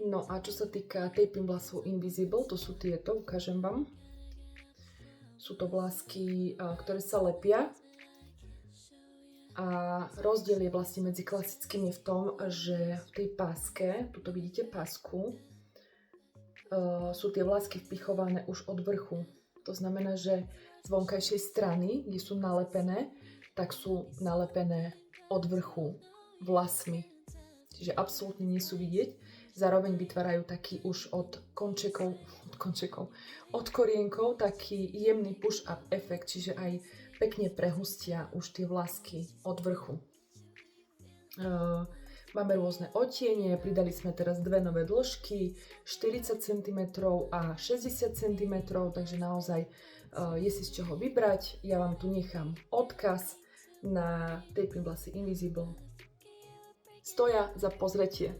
No a čo sa týka taping vlasov Invisible, to sú tieto, ukážem vám. Sú to vlásky, ktoré sa lepia. A rozdiel je vlastne medzi klasickými v tom, že v tej páske, tuto vidíte pásku, sú tie vlásky vpichované už od vrchu. To znamená, že z vonkajšej strany, kde sú nalepené, tak sú nalepené od vrchu vlasmi. Čiže absolútne nie sú vidieť. Zároveň vytvárajú taký už od korienkov taký jemný push-up efekt, čiže aj pekne prehustia už tie vlasky od vrchu. Máme rôzne odtiene, pridali sme teraz dve nové dĺžky, 40 cm a 60 cm, takže naozaj je si z čoho vybrať. Ja vám tu nechám odkaz na taping vlasy Invisible. Stoja za pozretie.